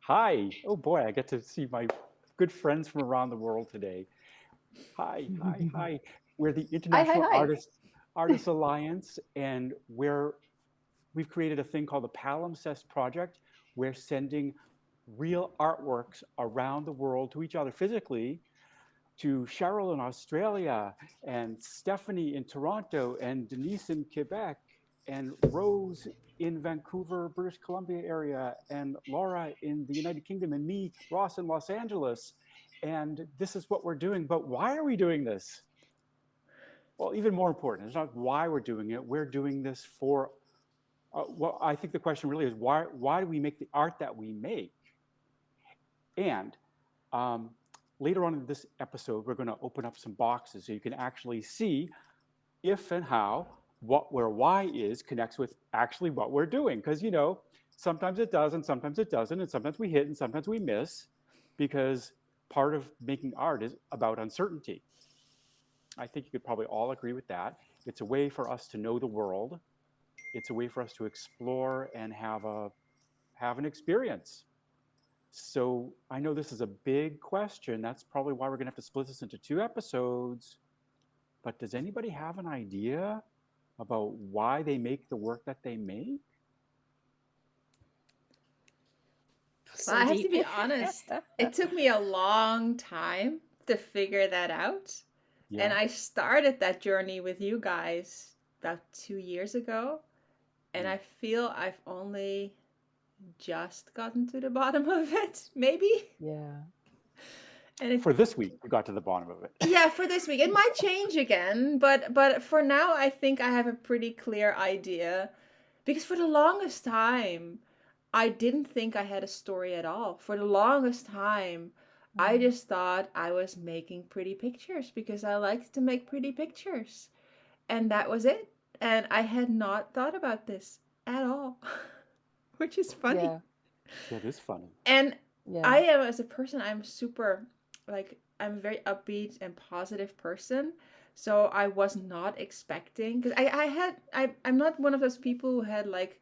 Hi. Oh boy, I get to see my good friends from around the world today. Hi, hi, hi. We're the Hi, hi, International hi. Artists Alliance, and we've created a thing called the Palimpsest Project. We're sending real artworks around the world to each other physically, to Cheryl in Australia, and Stephanie in Toronto, and Denise in Quebec, and Rose in Vancouver, British Columbia area, and Laura in the United Kingdom, and me, Ross, in Los Angeles. And this is what we're doing. But why are we doing this? Well, even more important, it's not why we're doing it. We're doing this for, well, I think the question really is why do we make the art that we make? And um, later on in this episode, we're going to open up some boxes so you can actually see if and how what where why is connects with actually what we're doing. Because, sometimes it does and sometimes it doesn't. And sometimes we hit and sometimes we miss because part of making art is about uncertainty. I think you could probably all agree with that. It's a way for us to know the world. It's a way for us to explore and have an experience. So I know this is a big question. That's probably why we're going to have to split this into two episodes. But does anybody have an idea about why they make the work that they make? So Well, I have to deep. be honest. It took me a long time to figure that out. And Yeah. I started that journey with you guys about 2 years ago. And Mm. I feel I've only just gotten to the bottom of it, maybe. Yeah. And it, For this week, we got to the bottom of it. yeah, for this week. It might change again, but for now I think I have a pretty clear idea. Because for the longest time, I didn't think I had a story at all. For the longest time, I just thought I was making pretty pictures because I liked to make pretty pictures. And that was it. And I had not thought about this at all, which is funny. Yeah. That is funny. And Yeah. I am, as a person, I'm super, like, I'm a very upbeat and positive person. So I was not expecting, because I'm not one of those people who had like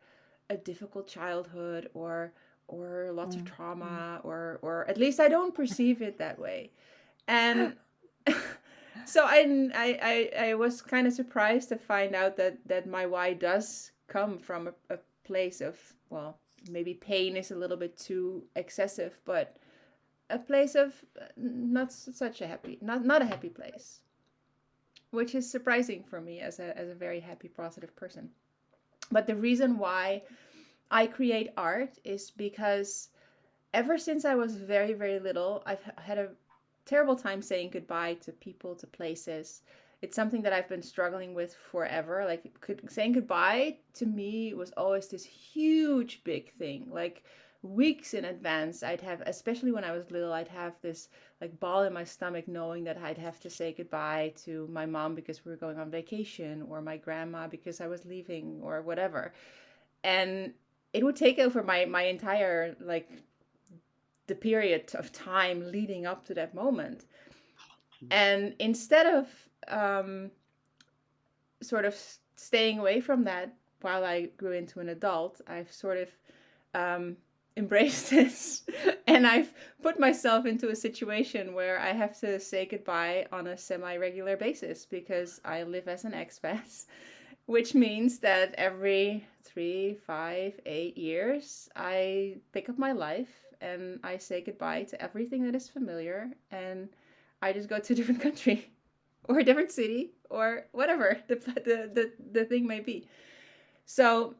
a difficult childhood or lots of Mm. trauma, or at least I don't perceive it that way. And so I was kind of surprised to find out that my why does come from a place of, well, maybe pain is a little bit too excessive, but a place of not such a happy, not a happy place, which is surprising for me as a very happy, positive person. But the reason why I create art is because ever since I was very, very little, I've had a terrible time saying goodbye to people, to places. It's something that I've been struggling with forever. Like, saying goodbye to me was always this huge, big thing. Like, weeks in advance, I'd have, especially when I was little, I'd have this like ball in my stomach knowing that I'd have to say goodbye to my mom because we were going on vacation, or my grandma because I was leaving, or whatever. And it would take over my entire, like, the period of time leading up to that moment. And instead of sort of staying away from that while I grew into an adult, I've sort of embraced this. And I've put myself into a situation where I have to say goodbye on a semi regular basis because I live as an expat, which means that every 3, 5, 8 years, I pick up my life and I say goodbye to everything that is familiar, and I just go to a different country or a different city or whatever the thing may be. So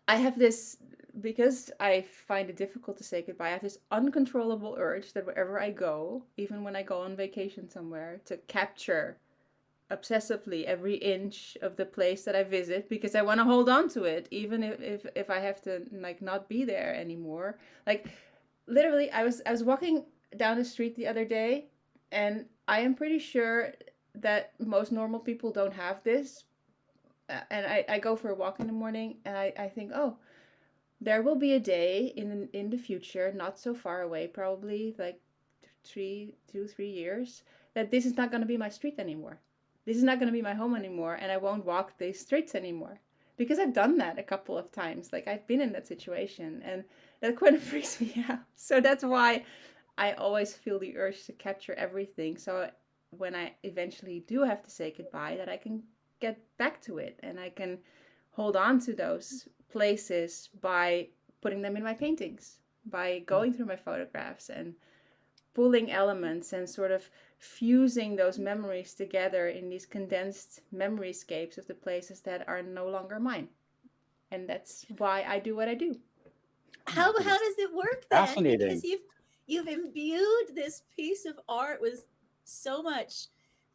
I have this, because I find it difficult to say goodbye, I have this uncontrollable urge that wherever I go, even when I go on vacation somewhere, to capture obsessively every inch of the place that I visit because I want to hold on to it, even if I have to like not be there anymore. Like, literally, I was walking down the street the other day, and I am pretty sure that most normal people don't have this. And I go for a walk in the morning, and I think, oh, there will be a day in the future, not so far away, probably like 3 years, that this is not going to be my street anymore. This is not going to be my home anymore, and I won't walk these streets anymore because I've done that a couple of times. Like I've been in that situation, and that kind of freaks me out. So that's why I always feel the urge to capture everything. So when I eventually do have to say goodbye, that I can get back to it and I can hold on to those places by putting them in my paintings, by going through my photographs and pulling elements and sort of fusing those memories together in these condensed memoryscapes of the places that are no longer mine. And that's why I do what I do. How does it work then? Fascinating. Because you've imbued this piece of art with so much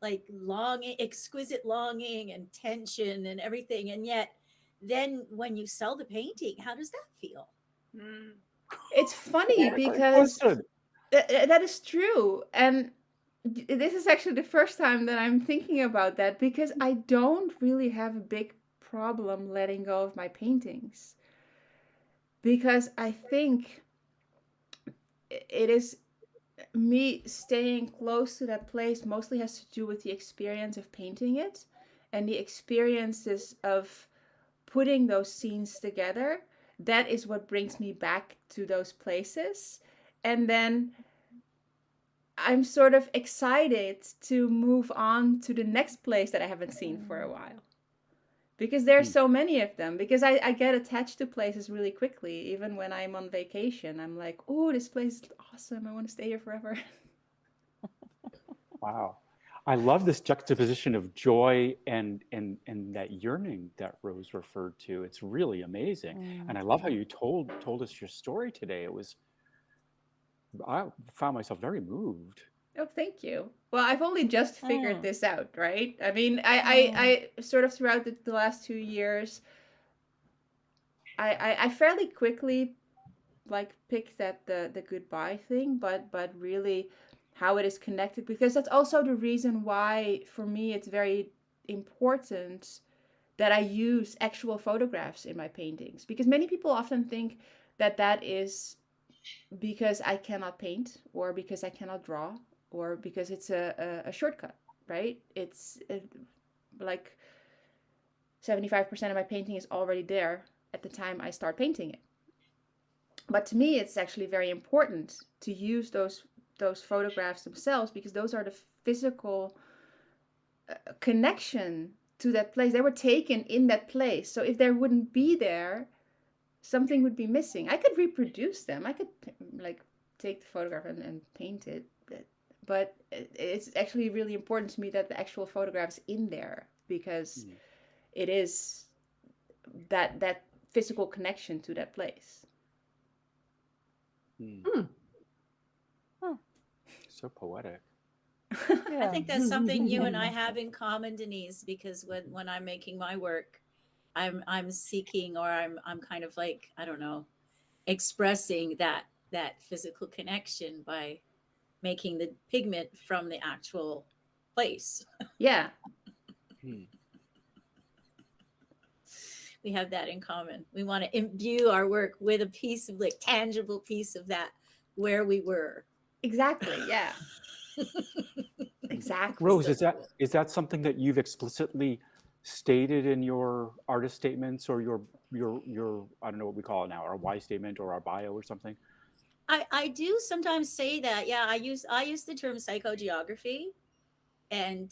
like longing, exquisite longing and tension and everything, and yet then when you sell the painting, how does that feel? It's funny because that is true. And this is actually the first time that I'm thinking about that, because I don't really have a big problem letting go of my paintings. Because I think it is me staying close to that place mostly has to do with the experience of painting it and the experiences of putting those scenes together. That is what brings me back to those places. And then I'm sort of excited to move on to the next place that I haven't seen for a while. Because there's so many of them. Because I get attached to places really quickly. Even when I'm on vacation, I'm like, oh, this place is awesome. I want to stay here forever. Wow. I love this juxtaposition of joy and that yearning that Rose referred to. It's really amazing. And I love how you told us your story today. I found myself very moved. Oh, thank you. Well, I've only just figured this out, right? I mean, I sort of throughout the last 2 years, I fairly quickly like picked at the goodbye thing, but really how it is connected, because that's also the reason why for me it's very important that I use actual photographs in my paintings, because many people often think that that is because I cannot paint or because I cannot draw or because it's a shortcut, right? It's like 75% of my painting is already there at the time I start painting it. But to me, it's actually very important to use those photographs themselves, because those are the physical connection to that place. They were taken in that place. So if there wouldn't be there, something would be missing. I could reproduce them. I could like take the photograph and paint it. But it's actually really important to me that the actual photograph is in there, because it is that physical connection to that place. So poetic. I think that's something you and I have in common, Denise, because when I'm making my work, I'm seeking, or I'm kind of like, I don't know, expressing that physical connection by making the pigment from the actual place. Yeah. We have that in common. We want to imbue our work with a piece of, like, tangible piece of that where we were. Exactly. Yeah. Exactly. Rose, is that something that you've explicitly stated in your artist statements or your I don't know what we call it now, our why statement or our bio or something? I do sometimes say that. Yeah, I use the term psychogeography, and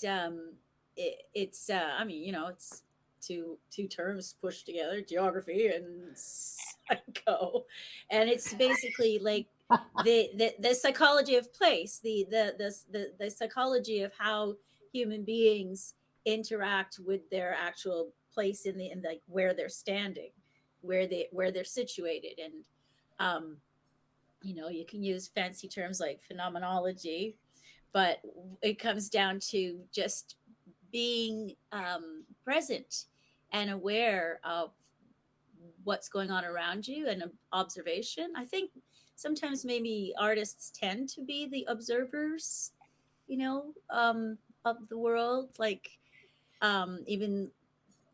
it's I mean, it's two terms pushed together, geography and psycho, and it's basically like the psychology of place, the psychology of how human beings interact with their actual place in like where they're standing, where they're situated. And you can use fancy terms like phenomenology, but it comes down to just being present and aware of what's going on around you, and observation. I think sometimes maybe artists tend to be the observers, of the world. Like, even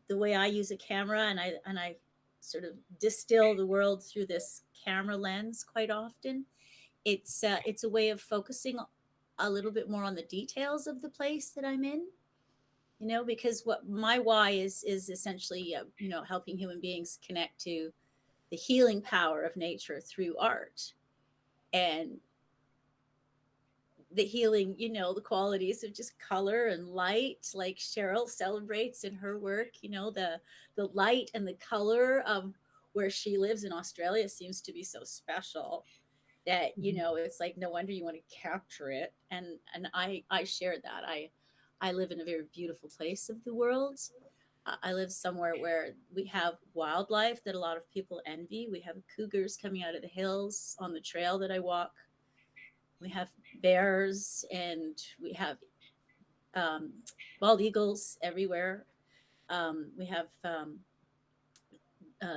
the way I use a camera, and I sort of distill the world through this camera lens quite often. It's a way of focusing a little bit more on the details of the place that I'm in. you know, because what my why is essentially, you know, helping human beings connect to the healing power of nature through art, and the healing, you know, the qualities of just color and light, like Cheryl celebrates in her work, you know, the light and the color of where she lives in Australia seems to be so special that, you know, it's like no wonder you want to capture it. And I share that. I live in a very beautiful place of the world. I live somewhere where we have wildlife that a lot of people envy. We have cougars coming out of the hills on the trail that I walk. We have bears, and we have um, bald eagles everywhere. We have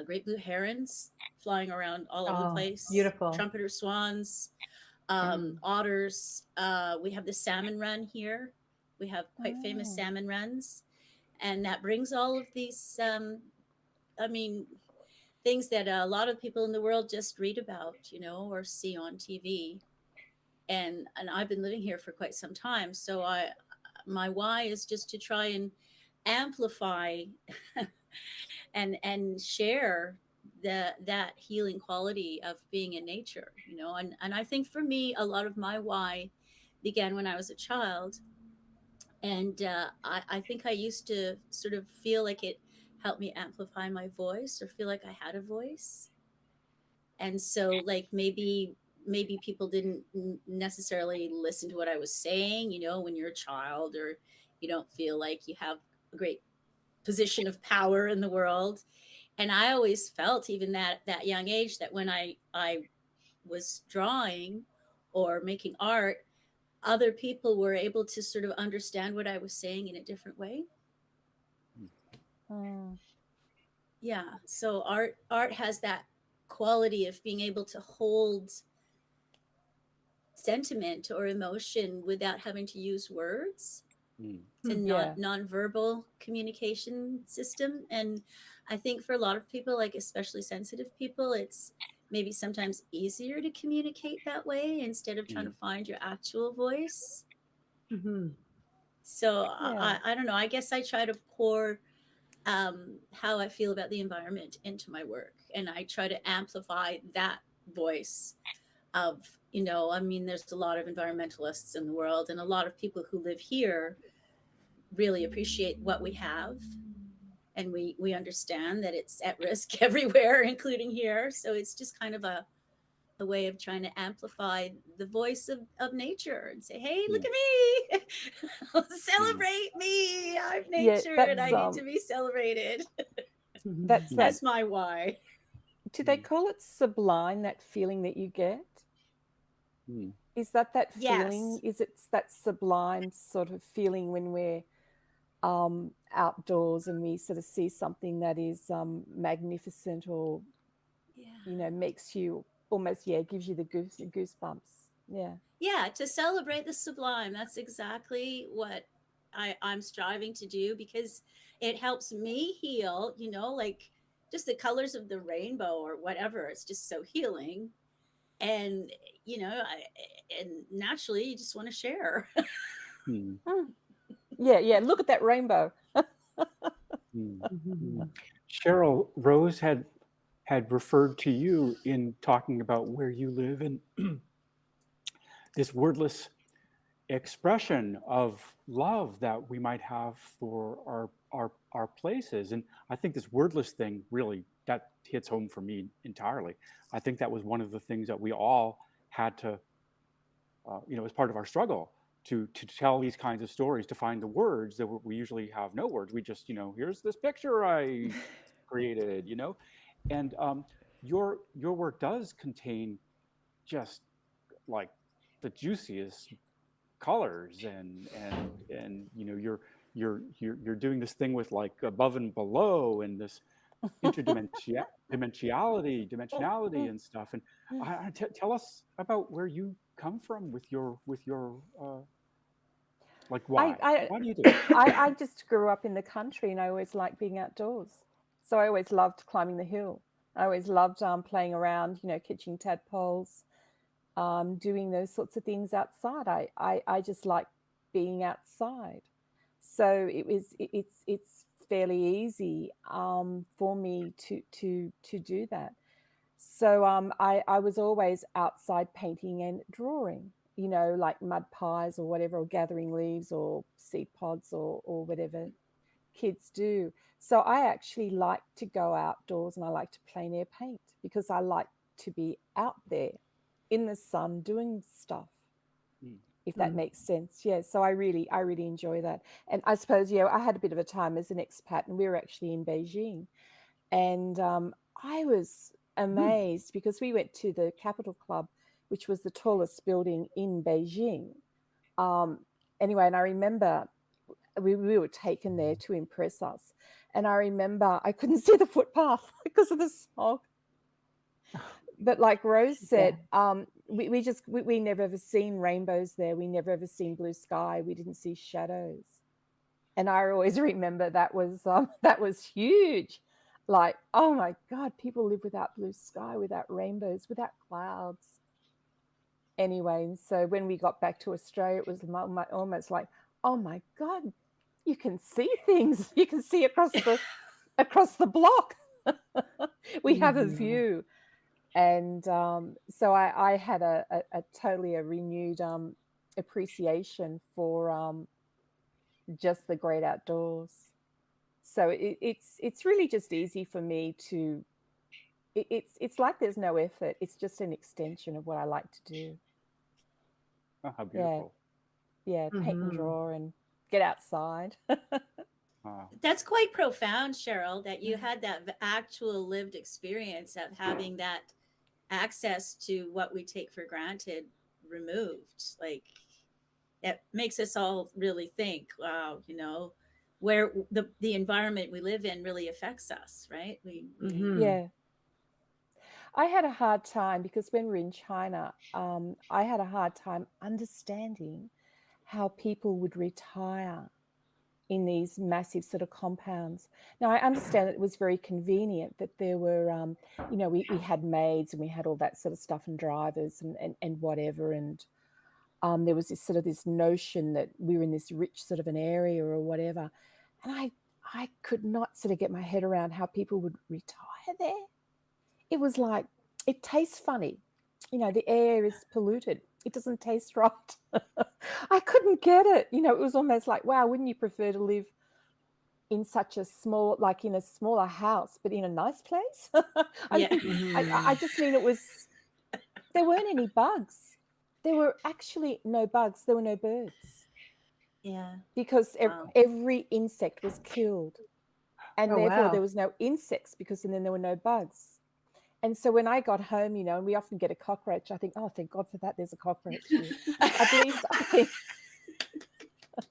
great blue herons flying around all over the Oh, place, beautiful. trumpeter swans, Mm. otters. We have the salmon run here. We have quite famous Oh. salmon runs. And that brings all of these, I mean, things that a lot of people in the world just read about, you know, or see on TV. And I've been living here for quite some time, so I my why is just to try and amplify and share that healing quality of being in nature, you know. And I think for me a lot of my why began when I was a child, and I think I used to sort of feel like it helped me amplify my voice or feel like I had a voice. And so like maybe people didn't necessarily listen to what I was saying, you know, when you're a child, or you don't feel like you have a great position of power in the world. And I always felt, even that young age, that when I was drawing or making art, other people were able to sort of understand what I was saying in a different way. Mm. Yeah, so art has that quality of being able to hold sentiment or emotion without having to use words. Mm. It's a Yeah. nonverbal communication system. And I think for a lot of people, like especially sensitive people, it's maybe sometimes easier to communicate that way instead of trying to Mm. find your actual voice. Mm-hmm. So Yeah. I don't know. I guess I try to pour how I feel about the environment into my work, and I try to amplify that voice of, you know, I mean, there's a lot of environmentalists in the world, and a lot of people who live here really appreciate what we have, and we understand that it's at risk everywhere, including here. So it's just kind of a way of trying to amplify the voice of nature and say, hey, look Mm. at me. Mm. Celebrate me. I'm Yeah, nature and that's I need to be celebrated. that's Mm. That's my why. do they Mm. call it sublime, that feeling that you get? Mm. Is that feeling? Yes. Is it that sublime sort of feeling when we're outdoors and we sort of see something that is magnificent, or you know, Yeah. makes you almost, yeah, gives you the goosebumps. Yeah. Yeah, to celebrate the sublime. That's exactly what I'm striving to do, because it helps me heal, you know, like just the colors of the rainbow or whatever. It's just so healing. And, you know, and naturally you just want to share. Mm. Mm. Yeah, yeah. Look at that rainbow. Mm. Mm. Cheryl, Rose had referred to you in talking about where you live, and this wordless expression of love that we might have for our places. And I think this wordless thing really, that hits home for me entirely. I think that was one of the things that we all had to, you know, as part of our struggle to tell these kinds of stories, to find the words that we usually have no words. We just, you know, here's this picture I created, you know. And your work does contain just like the juiciest colors, and you know, you're doing this thing with like above and below, and this dimensionality and stuff. And tell us about where you come from with your like I, why do you do it? I just grew up in the country and I always liked being outdoors. So I always loved climbing the hill. I always loved playing around, you know, catching tadpoles, doing those sorts of things outside. I just like being outside. So it's fairly easy for me to do that. So I was always outside painting and drawing, like mud pies or whatever, or gathering leaves or seed pods or whatever kids do. So I actually like to go outdoors and I like to plein air paint because I like to be out there in the sun doing stuff, if that makes sense. Yeah. So I really enjoy that. And I suppose, I had a bit of a time as an expat, and we were actually in Beijing. And I was amazed because we went to the Capital Club, which was the tallest building in Beijing. Anyway, and I remember we were taken there to impress us. And I remember I couldn't see the footpath because of the smog. But like Rose said, we never ever seen rainbows there. We never ever seen blue sky. We didn't see shadows. And I always remember that was huge. Like, oh my God, people live without blue sky, without rainbows, without clouds. Anyway, and so when we got back to Australia, it was almost like, oh my God, you can see things. You can see across the block. We have a view. And so I had a totally renewed appreciation for just the great outdoors. So it's really just easy for me to. It's like there's no effort. It's just an extension of what I like to do. Oh, how beautiful. Yeah, paint and draw and get outside. That's quite profound, Cheryl, that you had that actual lived experience of having that access to what we take for granted removed. Like, it makes us all really think, wow, where the environment we live in really affects us, right? Yeah. I had a hard time because when we were in China, I had a hard time understanding how people would retire in these massive sort of compounds. Now, I understand that it was very convenient that there were, we had maids and we had all that sort of stuff and drivers and whatever. And there was this notion that we were in this rich sort of an area or whatever. And I could not sort of get my head around how people would retire there. It was like, it tastes funny. The air is polluted. It doesn't taste right. I couldn't get it. It was almost like, wow, wouldn't you prefer to live in such a small, like in a smaller house, but in a nice place? I just mean there weren't any bugs. There were actually no bugs. There were no birds. Yeah. Because every insect was killed. And therefore there was no insects because then there were no bugs. And so when I got home, and we often get a cockroach, I think, oh, thank God for that. There's a cockroach here. At least I think.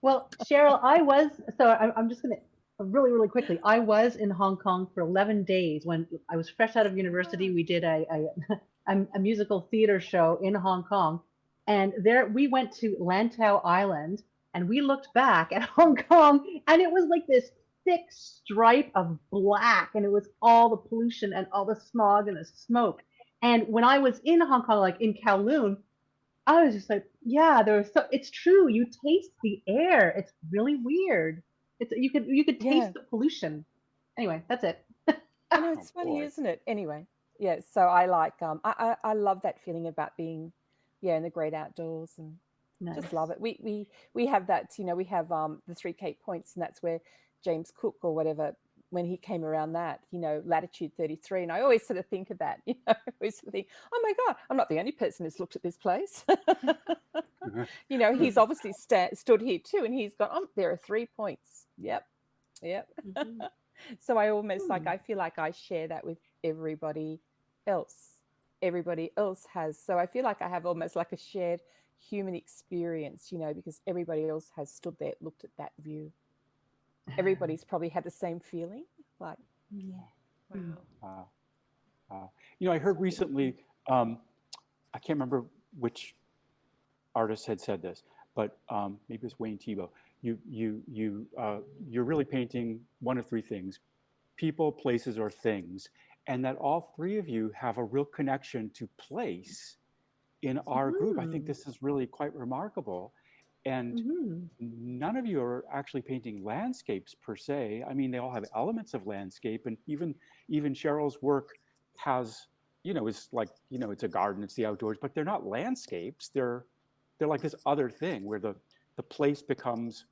Well, Cheryl, I'm just going to really, really quickly. I was in Hong Kong for 11 days when I was fresh out of university. We did a musical theater show in Hong Kong. And there we went to Lantau Island and we looked back at Hong Kong and it was like this thick stripe of black, and it was all the pollution and all the smog and the smoke. And when I was in Hong Kong, like in Kowloon, I was just like, yeah, it's true. You taste the air. It's really weird. You could taste the pollution. Anyway, that's it. I know, it's funny, isn't it? Anyway, yeah. So I like I love that feeling about being, in the great outdoors and just love it. We have that, we have the 3 Cape Points, and that's where James Cook or whatever, when he came around that, latitude 33. And I always sort of think of that, I always sort of think, oh my God, I'm not the only person who's looked at this place. He's obviously stood here too, and he's gone, oh, there are 3 points. Yep. So I almost I feel like I share that with everybody else. Everybody else has. So I feel like I have almost like a shared human experience, because everybody else has stood there, looked at that view. Everybody's probably had the same feeling. Like, wow. I heard recently, I can't remember which artist had said this, but maybe it's Wayne Thiebaud. You're really painting one of 3 things: people, places, or things, and that all 3 of you have a real connection to place in our group. I think this is really quite remarkable. And Mhm. none of you are actually painting landscapes per se. I mean, they all have elements of landscape, and even Cheryl's work has, is like, it's a garden, it's the outdoors, but they're not landscapes. They're like this other thing where the place becomes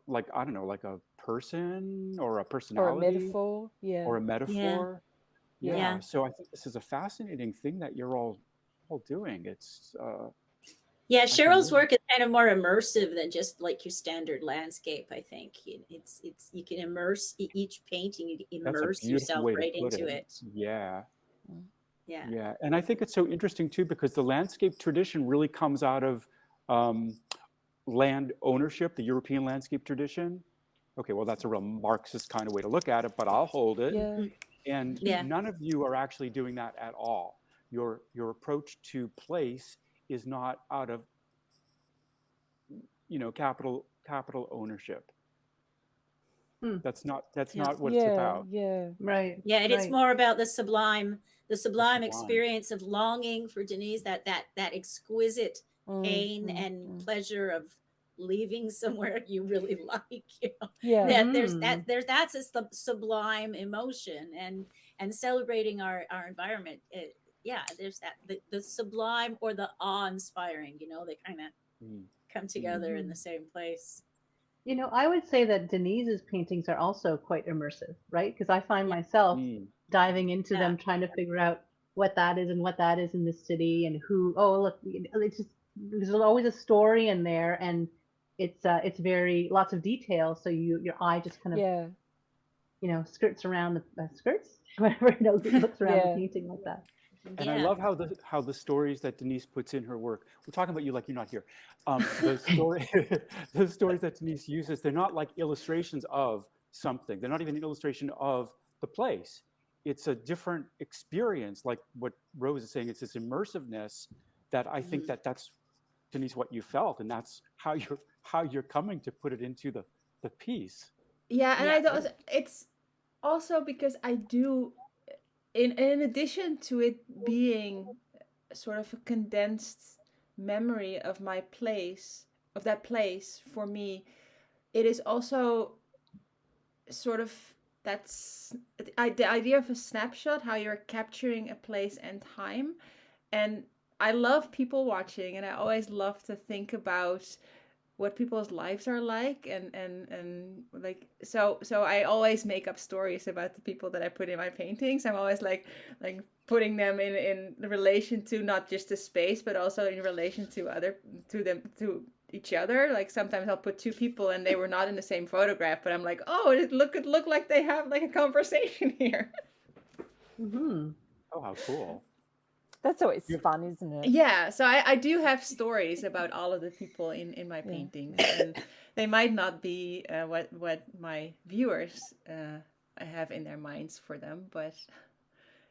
like, I don't know, like a person or a Or a personality metaphor. Yeah. or a Yeah. metaphor. Yeah. Yeah. Yeah. So I think this is a fascinating thing that you're all doing. It's Yeah, I can Cheryl's really, work is kind of more immersive than just like your standard landscape, I think. It's you can immerse each painting, you can that's a immerse beautiful yourself way to right put into it. it. Yeah. Mm. Yeah. Yeah, and I think it's so interesting too because the landscape tradition really comes out of um, land ownership, the European landscape tradition. Okay, well, that's a real Marxist kind of way to look at it, but I'll hold it. Yeah. Mm, And yeah. none of you are actually doing that at all. Your approach to place is not out of capital ownership. Hmm. That's Yeah. not what it's Yeah. about. Yeah. Right. Yeah, and it's Right. more about the The sublime sublime. experience of longing for Denise, that exquisite Mm, pain mm, and mm. pleasure of leaving somewhere you really like, Yeah. that Mhm. that's a sublime emotion, and celebrating our environment. Yeah, there's that the sublime or the awe-inspiring, they kind of Mm, come mm, together in the Mhm. same place. I would say that Denise's paintings are also quite immersive, right? Because I find Yeah. myself mm, diving into Yeah. them, trying to figure out what that is and what that is in this city and who. Oh, look, it's just there's always a story in there, and it's very lots of detail. So your eye just kind of Yeah. skirts around the skirts, whatever looks around the Yeah. painting like that. And I Yeah. love how the stories that Denise puts in her work. We're talking about you like you're not here. The story, the stories that Denise uses, they're not like illustrations of something. They're not even an illustration of the place. It's a different experience, like what Rose is saying. It's this immersiveness that I think Mhm. that's Denise what you felt, and that's how you're coming to put it into the piece. Yeah, and Yeah. I don't. It's also because I do, in addition to it being sort of a condensed memory of my place, of that place for me, it is also sort of that's the idea of a snapshot, how you're capturing a place and time. And I love people watching, and I always love to think about what people's lives are like, and like, so I always make up stories about the people that I put in my paintings. I'm always like putting them in relation to not just the space, but also in relation to to each other. Like sometimes I'll put two people and they were not in the same photograph, but I'm like, oh, it look like they have like a conversation here. Hmm. Oh, how cool! That's always You fun, isn't it? Yeah, so I do have stories about all of the people in my Yeah. paintings, and they might not be what my viewers have in their minds for them, but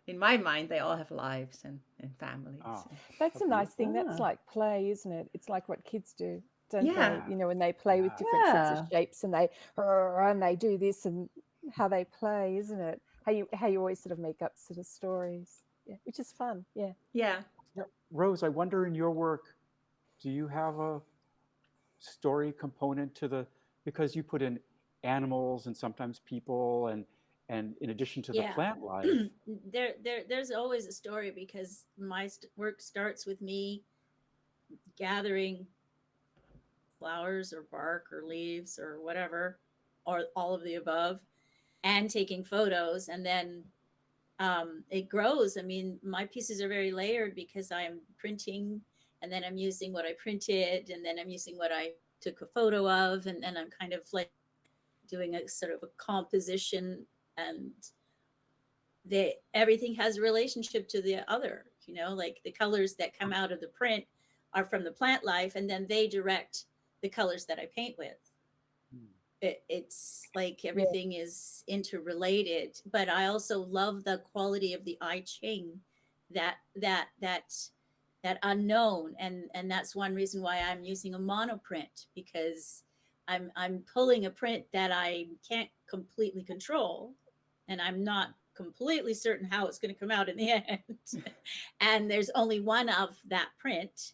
in my mind, they all have lives and families. oh, That's how a nice thing. beautiful! That's Ah. like play, isn't it? It's like what kids do, don't Yeah, they? Yeah, When they play with yeah. different sets of Yeah. shapes and they do this and how they play, isn't it? How you always sort of make up sort of stories. Yeah, which is fun. Yeah. yeah. Yeah, Rose, I wonder in your work, do you have a story component to because you put in animals and sometimes people and in addition to the Yeah. plant life. There's always a story because my work starts with me gathering flowers or bark or leaves or whatever, or all of the above, and taking photos. And then it grows. I mean, my pieces are very layered because I'm printing, and then I'm using what I printed, and then I'm using what I took a photo of, and then I'm kind of like doing a sort of a composition, and everything has a relationship to the other, like the colors that come out of the print are from the plant life, and then they direct the colors that I paint with. Hmm. It's like Yeah. everything is interrelated, but I also love the quality of the I Ching, that that that that unknown, and that's one reason why I'm using a monoprint, because I'm pulling a print that I can't completely control, and I'm not completely certain how it's going to come out in the end. And there's only one of that print,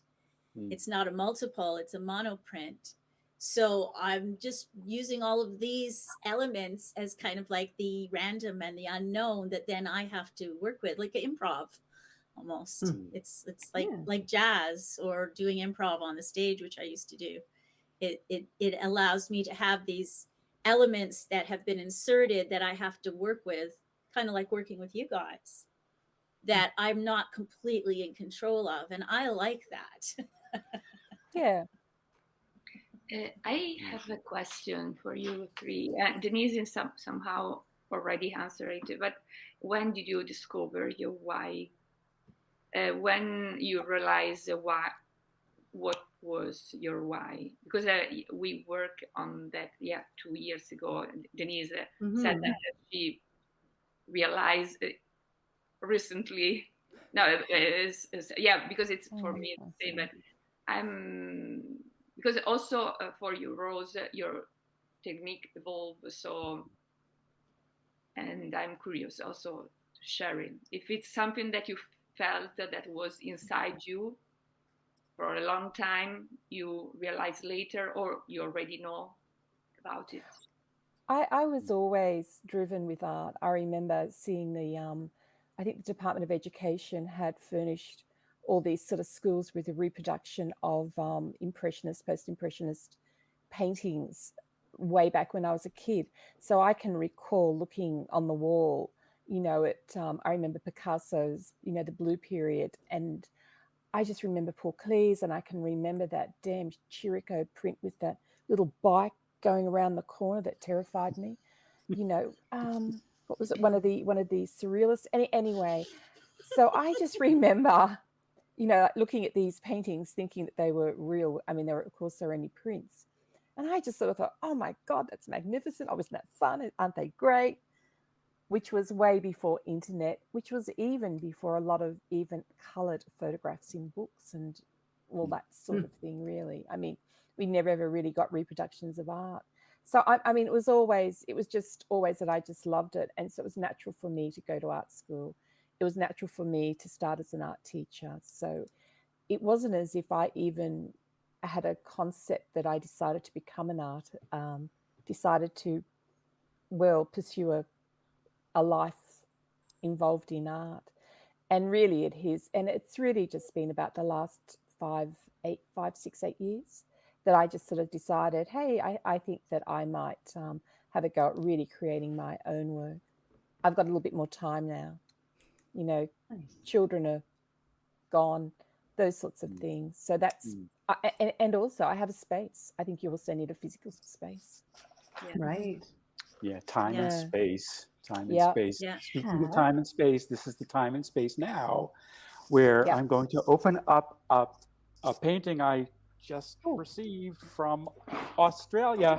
Mm. It's not a multiple, it's a monoprint. So I'm just using all of these elements as kind of like the random and the unknown that then I have to work with, like improv almost. Mm. It's Yeah. like jazz or doing improv on the stage, which I used to do. It allows me to have these elements that have been inserted that I have to work with, kind of like working with you guys, that I'm not completely in control of, and I like that. Yeah. I have a question for you three. Denise is somehow already answered it, but when did you discover your why? When you realized why, what was your why? Because we worked on that, 2 years ago. Denise said that she realized recently. No, because it's for me the same. But because also for you, Rose, your technique evolved. So, and I'm curious also sharing if it's something that you felt that was inside you for a long time, you realize later, or you already know about it. I was always driven with art. I remember seeing I think the Department of Education had furnished all these sort of schools with a reproduction of Impressionist, post-Impressionist paintings way back when I was a kid. So I can recall looking on the wall, I remember Picasso's, the Blue Period, and I just remember Paul Klee's, and I can remember that damn Chirico print with that little bike going around the corner that terrified me. What was it? One of the surrealists. Anyway, so I just remember, looking at these paintings, thinking that they were real. I mean, there were only prints, and I just sort of thought, oh my God, that's magnificent. Oh, isn't that fun? Aren't they great? Which was way before internet, which was even before a lot of even colored photographs in books and all that sort of thing, really. I mean, we never ever really got reproductions of art. So, I mean, it was just always that I just loved it. And so it was natural for me to go to art school. It was natural for me to start as an art teacher. So it wasn't as if I even had a concept that I decided to become an decided to, pursue a life involved in art. And really it's really just been about the last 5, 6, 8 years that I just sort of decided, hey, I think that I might have a go at really creating my own work. I've got a little bit more time now. Nice. Children are gone, those sorts of things. So that's, and also I have a space. I think you also need a physical space. Yeah. Right. Yeah, time and space. Time and Yeah. space. Yeah. Speaking of time and space, this is the time and space now where I'm going to open up a painting I just received from Australia.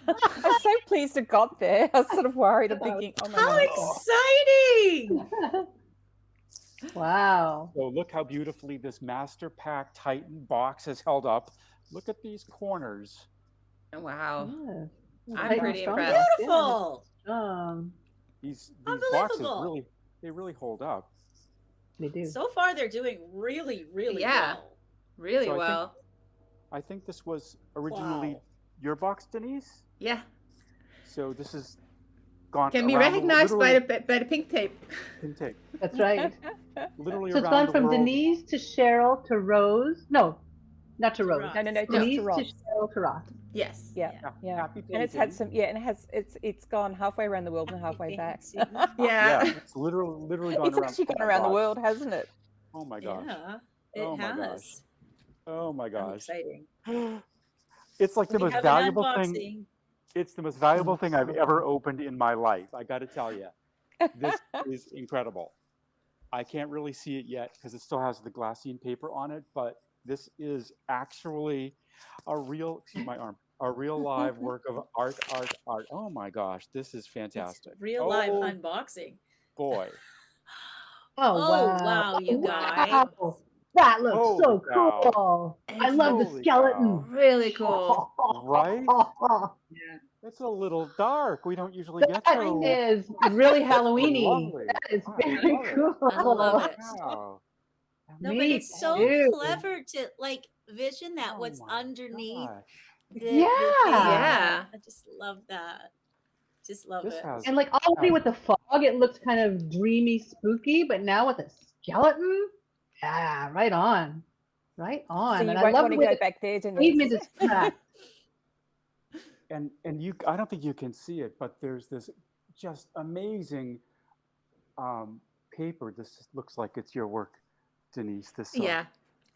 I'm so pleased it got there. I was sort of worried. I'm thinking, oh my God. How exciting! Wow. So look how beautifully this Master Pack Titan box is held up. Look at these corners. Wow. Yeah. I'm pretty impressed. Beautiful. These boxes Unbelievable. really hold up. They do. So far, they're doing really, really well. Really So well. I think this was originally your box, Denise. Yeah. So this is gone. Can be around recognized by the pink tape. Pink tape. That's right. Literally So it's around gone from the world. Denise to Cheryl to Rose. No, not to Rose. Ross. No, Denise just to to Ross. Cheryl to Ross. Yes. Yeah. Happy And it's had painting. some, and it's gone halfway around the world and halfway back. Yeah. It's literally gone It's around. actually gone around the world, hasn't it? Oh my gosh. Yeah, it Oh my has. gosh. Oh my How gosh. exciting. It's like the We most have an valuable unboxing. thing. It's the most valuable thing I've ever opened in my life. I got to tell you, this is incredible. I can't really see it yet because it still has the glassine paper on it, but this is actually a real, excuse my arm, a real live work of art. Oh my gosh, this is fantastic. It's real live unboxing. Boy. Oh, wow. Wow, you guys. Wow. That looks Holy so cow. cool. I love the Holy skeleton. Really cool. Right? Yeah. It's a little dark. We don't usually get That so is really Halloweeny. lovely. That is I very love it. cool. I love it. Wow. No, but Me it's so too. clever to like vision that Oh what's my underneath gosh. the Yeah. page. Yeah. I just love that. Just love This it. has And like already has- with the fog, it looks kind of dreamy, spooky, but now with a skeleton, yeah, right on. Right So on. you And I won't love want the to way go the back there, pavement Denise. is cracked. and you I don't think you can see it, but there's this just amazing paper. This looks like it's your work, Denise. This Yeah.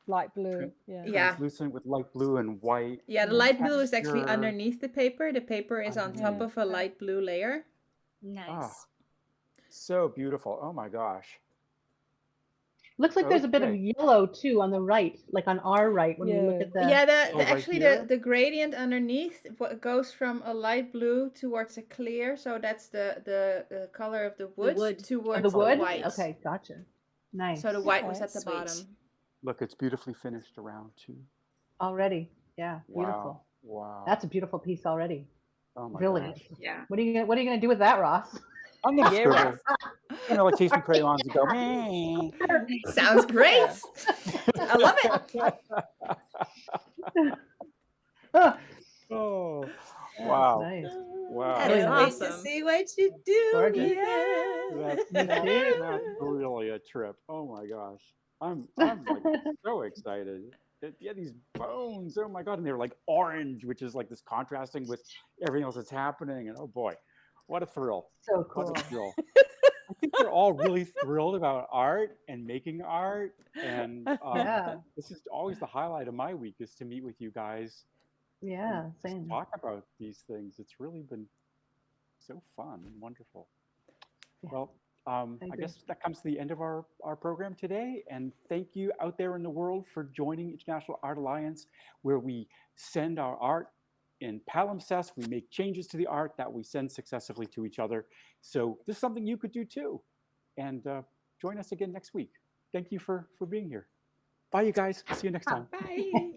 Light blue. Yeah. Yeah. translucent with light blue and white. Yeah, the Yeah. light blue is actually Texture underneath the paper. The paper is on top underneath. of a light blue layer. Nice. So beautiful. Oh my gosh. Looks like there's a bit of Okay. yellow too on the right, like on our right when we look Yeah. at the. Yeah, Oh, right actually here? the gradient underneath goes from a light blue towards a clear, so that's the color of the wood, wood. towards The wood? white. Okay, gotcha. Nice. So the white was Okay. at the Sweet. bottom. Look, it's beautifully finished around too. Already. Yeah, Wow. beautiful. Wow. That's a beautiful piece already. Oh my Really. gosh. Yeah. What are you gonna do with that, Ross? I'm gonna Yeah, scribble. Ross. You know, like take some crayons and go, meh. Sounds great. I love it. Oh, wow. Nice. Wow. Can't Really wait nice. to awesome. see what you do. Gorgeous. Yeah. That's really a trip. Oh my gosh. I'm like so excited. Yeah, these bones. Oh my God. And they're like orange, which is like this contrasting with everything else that's happening. And oh boy, what a thrill. So What cool. a thrill. I think we're all really thrilled about art and making art. And Yeah. this is always the highlight of my week is to meet with you guys Yeah, and just same. talk about these things. It's really been so fun and wonderful. Yeah, Well, I I agree. guess that comes to the end of our program today. And thank you out there in the world for joining International Art Alliance, where we send our art in palimpsest. We make changes to the art that we send successively to each other. So this is something you could do too. And join us again next week. Thank you for being here. Bye, you guys. See you next time. Bye.